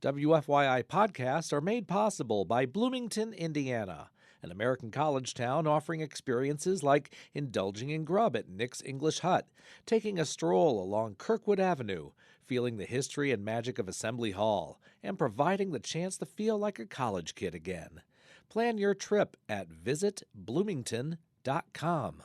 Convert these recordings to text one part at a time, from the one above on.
WFYI podcasts are made possible by Bloomington, Indiana, an American college town offering experiences like indulging in grub at Nick's English Hut, taking a stroll along Kirkwood Avenue, feeling the history and magic of Assembly Hall, and providing the chance to feel like a college kid again. Plan your trip at visitbloomington.com.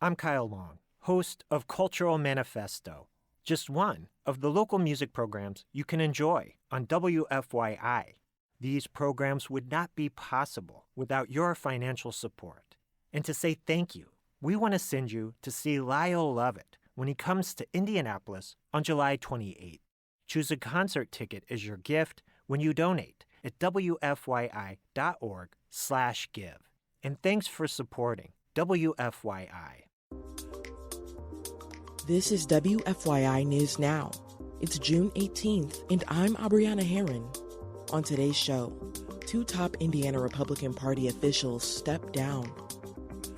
I'm Kyle Long, host of Cultural Manifesto, just one of the local music programs you can enjoy on WFYI. These programs would not be possible without your financial support. And to say thank you, we want to send you to see Lyle Lovett when he comes to Indianapolis on July 28th. Choose a concert ticket as your gift when you donate at WFYI.org/give. And thanks for supporting WFYI. This is WFYI News Now. It's June 18th, and I'm Abriana Herron. On today's show, two top Indiana Republican Party officials stepped down.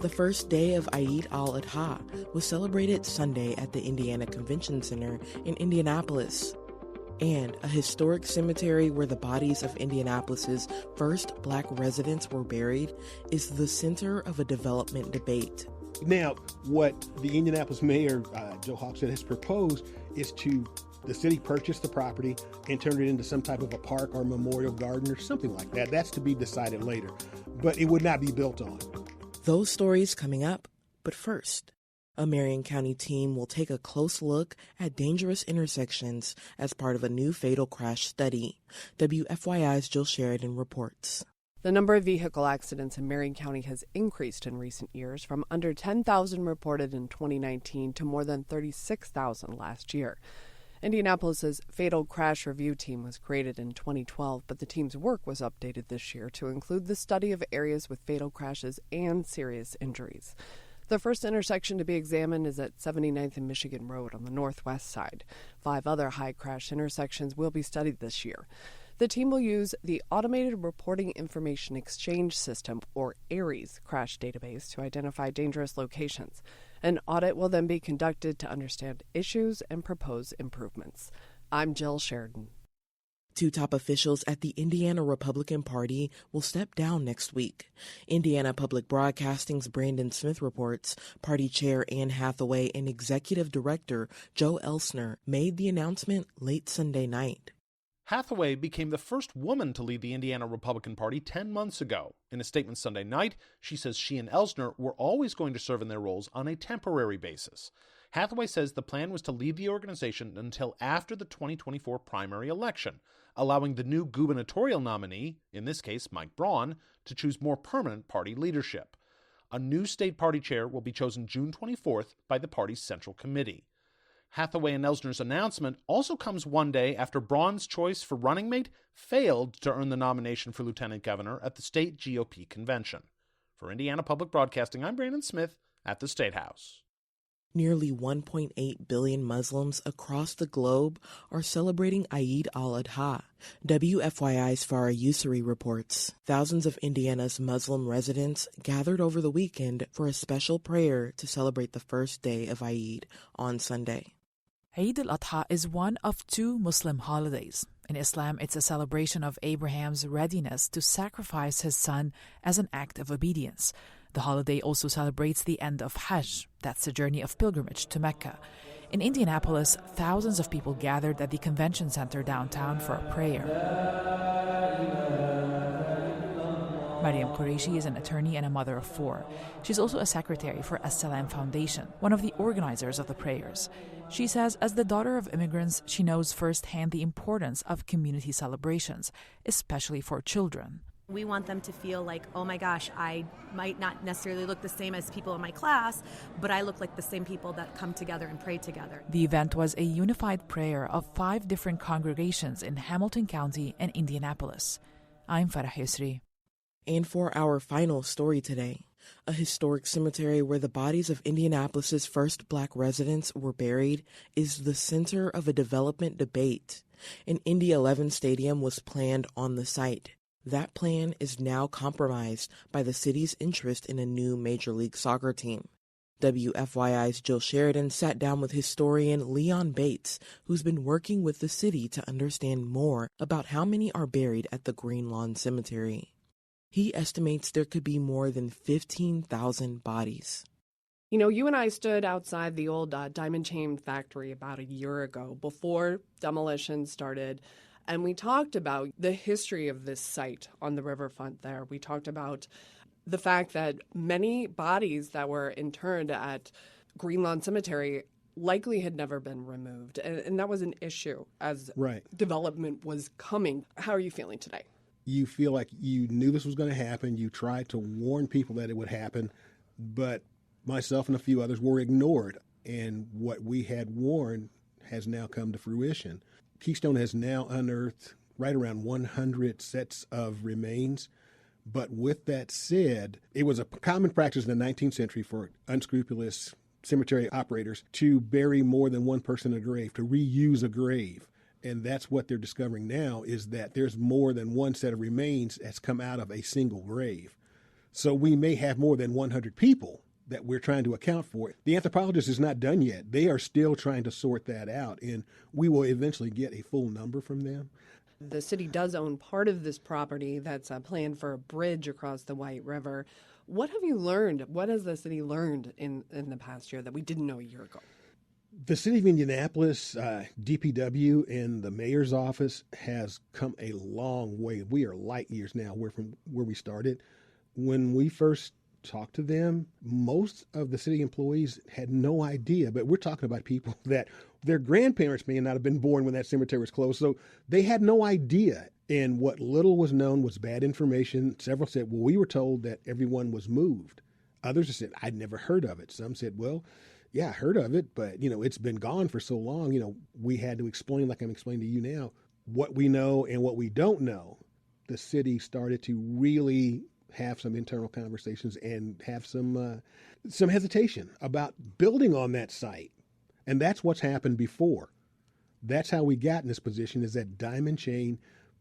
The first day of Eid al-Adha was celebrated Sunday at the Indiana Convention Center in Indianapolis. And a historic cemetery where the bodies of Indianapolis's first Black residents were buried is the center of a development debate. Now, what the Indianapolis mayor, Joe Hogsett, has proposed is to the city purchase the property and turn it into some type of a park or memorial garden or something like that. That's to be decided later, but it would not be built on. Those stories coming up, but first, a Marion County team will take a close look at dangerous intersections as part of a new fatal crash study. WFYI's Jill Sheridan reports. The number of vehicle accidents in Marion County has increased in recent years, from under 10,000 reported in 2019 to more than 36,000 last year. Indianapolis's Fatal Crash Review Team was created in 2012, but the team's work was updated this year to include the study of areas with fatal crashes and serious injuries. The first intersection to be examined is at 79th and Michigan Road on the northwest side. 5 other high crash intersections will be studied this year. The team will use the Automated Reporting Information Exchange System, or ARIES, crash database to identify dangerous locations. An audit will then be conducted to understand issues and propose improvements. I'm Jill Sheridan. Two top officials at the Indiana Republican Party will step down next week. Indiana Public Broadcasting's Brandon Smith reports Party Chair Anne Hathaway and Executive Director Joe Elsner made the announcement late Sunday night. Hathaway became the first woman to lead the Indiana Republican Party 10 months ago. In a statement Sunday night, she says she and Elsner were always going to serve in their roles on a temporary basis. Hathaway says the plan was to lead the organization until after the 2024 primary election, allowing the new gubernatorial nominee, in this case Mike Braun, to choose more permanent party leadership. A new state party chair will be chosen June 24th by the party's central committee. Hathaway and Elsner's announcement also comes one day after Braun's choice for running mate failed to earn the nomination for lieutenant governor at the state GOP convention. For Indiana Public Broadcasting, I'm Brandon Smith at the State House. Nearly 1.8 billion Muslims across the globe are celebrating Eid al-Adha. WFYI's Farah Yusri reports thousands of Indiana's Muslim residents gathered over the weekend for a special prayer to celebrate the first day of Eid on Sunday. Eid al-Adha is one of 2 Muslim holidays. In Islam, it's a celebration of Abraham's readiness to sacrifice his son as an act of obedience. The holiday also celebrates the end of Hajj, that's the journey of pilgrimage to Mecca. In Indianapolis, thousands of people gathered at the convention center downtown for a prayer. Mariam Qureshi is an attorney and a mother of 4. She's also a secretary for As-Salam Foundation, one of the organizers of the prayers. She says as the daughter of immigrants, she knows firsthand the importance of community celebrations, especially for children. We want them to feel like, oh my gosh, I might not necessarily look the same as people in my class, but I look like the same people that come together and pray together. The event was a unified prayer of 5 different congregations in Hamilton County and Indianapolis. I'm Farah Yusri. And for our final story today, a historic cemetery where the bodies of Indianapolis's first Black residents were buried is the center of a development debate. An Indy 11 stadium was planned on the site. That plan is now compromised by the city's interest in a new Major League Soccer team. WFYI's Jill Sheridan sat down with historian Leon Bates, who's been working with the city to understand more about how many are buried at the Green Lawn Cemetery. He estimates there could be more than 15,000 bodies. You know, you and I stood outside the old diamond chain factory about a year ago before demolition started, and we talked about the history of this site on the riverfront there. We talked about the fact that many bodies that were interned at Green Lawn Cemetery likely had never been removed, and that was an issue as development was coming. How are you feeling today? You feel like you knew this was going to happen. You tried to warn people that it would happen, but myself and a few others were ignored, and what we had warned has now come to fruition. Keystone has now unearthed right around 100 sets of remains. But with that said, it was a common practice in the 19th century for unscrupulous cemetery operators to bury more than one person in a grave, to reuse a grave. And that's what they're discovering now, is that there's more than one set of remains that's come out of a single grave. So we may have more than 100 people that we're trying to account for. The anthropologist is not done yet. They are still trying to sort that out, and we will eventually get a full number from them. The city does own part of this property that's planned for a bridge across the White River. What have you learned? What has the city learned in the past year that we didn't know a year ago? The city of Indianapolis, DPW, and the mayor's office has come a long way. We are light years now from where we started. When we first talked to them, most of the city employees had no idea, but we're talking about people that their grandparents may not have been born when that cemetery was closed, so they had no idea. And what little was known was bad information. Several said, well, we were told that everyone was moved. Others said, I'd never heard of it. Some said, well, yeah, I heard of it, but, it's been gone for so long. We had to explain, like I'm explaining to you now, what we know and what we don't know. The city started to really have some internal conversations and have some hesitation about building on that site. And that's what's happened before. That's how we got in this position, is that diamond chain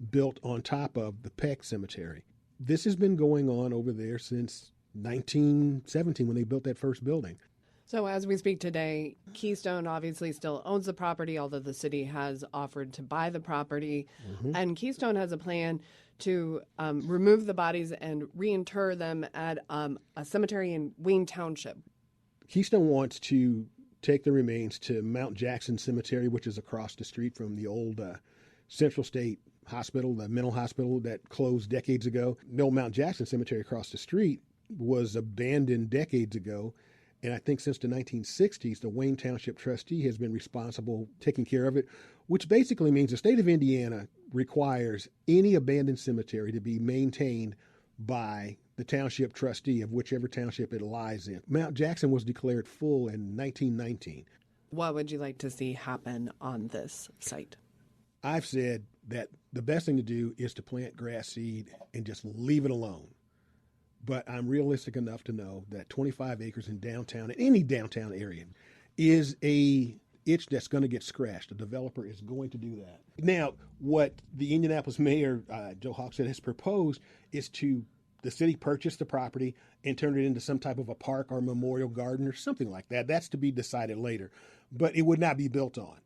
built on top of the Peck Cemetery. This has been going on over there since 1917 when they built that first building. So as we speak today, Keystone obviously still owns the property, although the city has offered to buy the property. Mm-hmm. And Keystone has a plan to remove the bodies and reinter them at a cemetery in Wayne Township. Keystone wants to take the remains to Mount Jackson Cemetery, which is across the street from the old Central State Hospital, the mental hospital that closed decades ago. The old Mount Jackson Cemetery across the street was abandoned decades ago. And I think since the 1960s, the Wayne Township trustee has been responsible taking care of it, which basically means the state of Indiana requires any abandoned cemetery to be maintained by the township trustee of whichever township it lies in. Mount Jackson was declared full in 1919. What would you like to see happen on this site? I've said that the best thing to do is to plant grass seed and just leave it alone. But I'm realistic enough to know that 25 acres in downtown, in any downtown area, is a itch that's going to get scratched. The developer is going to do that. Now, what the Indianapolis mayor, Joe Hogsett, has proposed is to the city purchase the property and turn it into some type of a park or memorial garden or something like that. That's to be decided later. But it would not be built on.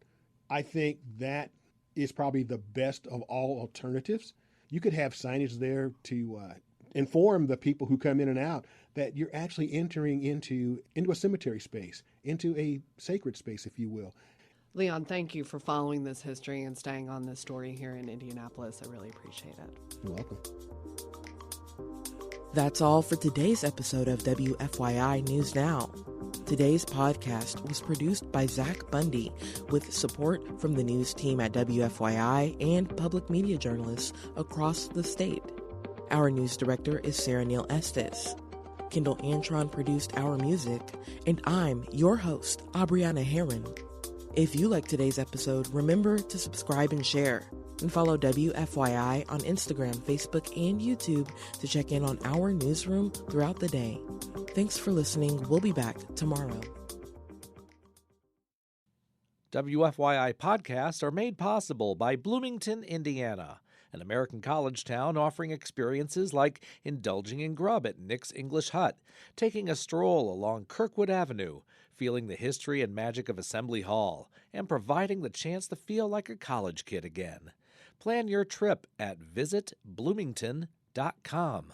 I think that is probably the best of all alternatives. You could have signage there to inform the people who come in and out that you're actually entering into a cemetery space, into a sacred space, if you will. Leon, thank you for following this history and staying on this story here in Indianapolis. I really appreciate it. You're welcome. That's all for today's episode of WFYI News Now. Today's podcast was produced by Zach Bundy with support from the news team at WFYI and public media journalists across the state. Our news director is Sarah Neal Estes. Kendall Antron produced our music, and I'm your host, Abriana Herron. If you like today's episode, remember to subscribe and share, and follow WFYI on Instagram, Facebook, and YouTube to check in on our newsroom throughout the day. Thanks for listening. We'll be back tomorrow. WFYI podcasts are made possible by Bloomington, Indiana, an American college town offering experiences like indulging in grub at Nick's English Hut, taking a stroll along Kirkwood Avenue, feeling the history and magic of Assembly Hall, and providing the chance to feel like a college kid again. Plan your trip at visitbloomington.com.